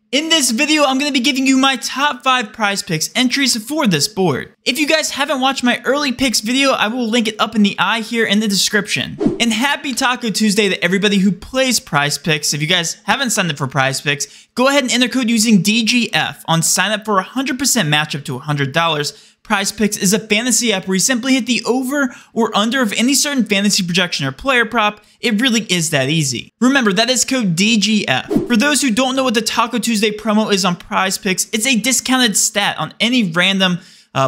In this video, I'm going to be giving you my top 5 prize picks entries for this board. If you guys haven't watched my early picks video, I will link it up in the eye here in the description. And happy Taco Tuesday to everybody who plays prize picks. If you guys haven't signed up for prize picks, go ahead and enter code using DGF on sign up for a 100% match up to $100. Prizepicks is a fantasy app where you simply hit the over or under of any certain fantasy projection or player prop. It really is that easy. Remember, that is code DGF. For those who don't know what the Taco Tuesday promo is on Prizepicks, it's a discounted stat on any random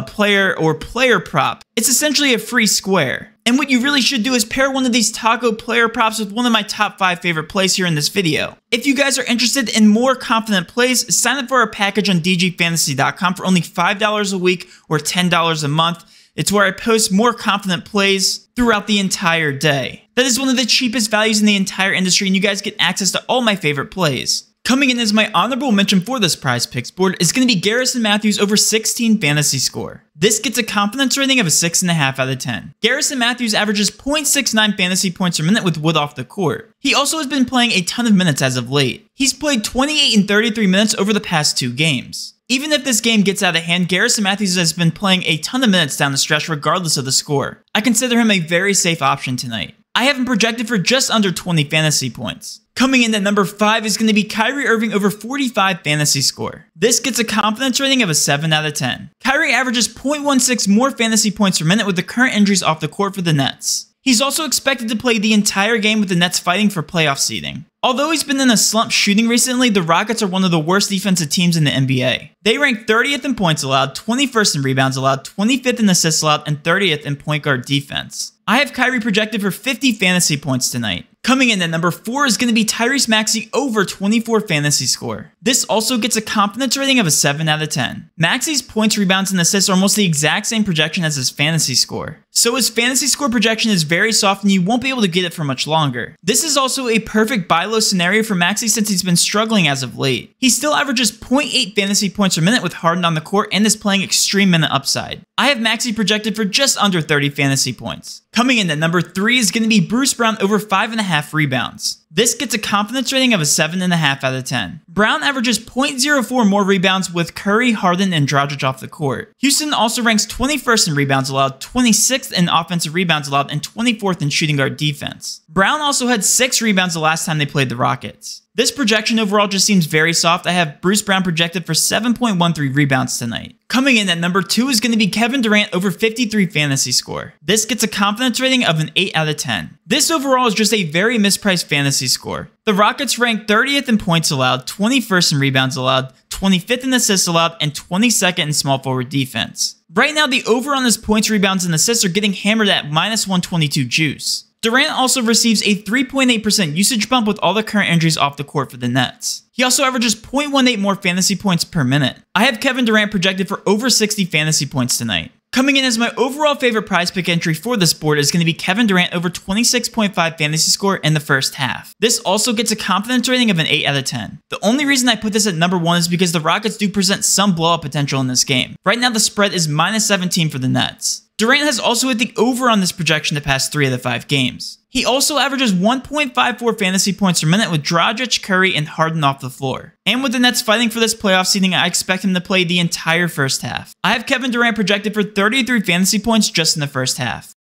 player or player prop. It's essentially a free square. And what you really should do is pair one of these taco player props with one of my top 5 favorite plays here in this video. If you guys are interested in more confident plays, sign up for our package on dgfantasy.com for only $5 a week or $10 a month. It's where I post more confident plays throughout the entire day. That is one of the cheapest values in the entire industry, and you guys get access to all my favorite plays. Coming in as my honorable mention for this prize picks board is going to be Garrison Matthews over 16 fantasy score. This gets a confidence rating of a 6.5 out of 10. Garrison Matthews averages 0.69 fantasy points per minute with Wood off the court. He also has been playing a ton of minutes as of late. He's played 28 and 33 minutes over the past 2 games. Even if this game gets out of hand, Garrison Matthews has been playing a ton of minutes down the stretch regardless of the score. I consider him a very safe option tonight. I have him projected for just under 20 fantasy points. Coming in at number 5 is going to be Kyrie Irving over 45 fantasy score. This gets a confidence rating of a 7 out of 10. Kyrie averages 0.16 more fantasy points per minute with the current injuries off the court for the Nets. He's also expected to play the entire game with the Nets fighting for playoff seeding. Although he's been in a slump shooting recently, the Rockets are one of the worst defensive teams in the NBA. They rank 30th in points allowed, 21st in rebounds allowed, 25th in assists allowed, and 30th in point guard defense. I have Kyrie projected for 50 fantasy points tonight. Coming in at number 4 is going to be Tyrus Maxi over 24 fantasy score. This also gets a confidence rating of a 7 out of 10. Maxi's points, rebounds, and assists are almost the exact same projection as his fantasy score. So his fantasy score projection is very soft and you won't be able to get it for much longer. This is also a perfect buy low scenario for Maxi since he's been struggling as of late. He still averages 0.8 fantasy points per minute with Harden on the court and is playing extreme minute upside. I have Maxi projected for just under 30 fantasy points. Coming in at number 3 is going to be Bruce Brown over 5.5 rebounds. This gets a confidence rating of a 7.5 out of 10. Brown averages 0.04 more rebounds with Curry, Harden, and Dragic off the court. Houston also ranks 21st in rebounds allowed, 26th in offensive rebounds allowed, and 24th in shooting guard defense. Brown also had 6 rebounds the last time they played the Rockets. This projection overall just seems very soft. I have Bruce Brown projected for 7.13 rebounds tonight. Coming in at number 2 is going to be Kevin Durant over 53 fantasy score. This gets a confidence rating of an 8 out of 10. This overall is just a very mispriced fantasy score. The Rockets rank 30th in points allowed, 21st in rebounds allowed, 25th in assists allowed, and 22nd in small forward defense. Right now, the over on his points, rebounds, and assists are getting hammered at minus 122 juice. Durant also receives a 3.8% usage bump with all the current injuries off the court for the Nets. He also averages 0.18 more fantasy points per minute. I have Kevin Durant projected for over 60 fantasy points tonight. Coming in as my overall favorite prize pick entry for this board is going to be Kevin Durant over 26.5 fantasy score in the first half. This also gets a confidence rating of an 8 out of 10. The only reason I put this at number 1 is because the Rockets do present some blowout potential in this game. Right now the spread is minus 17 for the Nets. Durant has also hit the over on this projection the past 3 of the 5 games. He also averages 1.54 fantasy points per minute with Dragic, Curry, and Harden off the floor. And with the Nets fighting for this playoff seeding, I expect him to play the entire first half. I have Kevin Durant projected for 33 fantasy points just in the first half.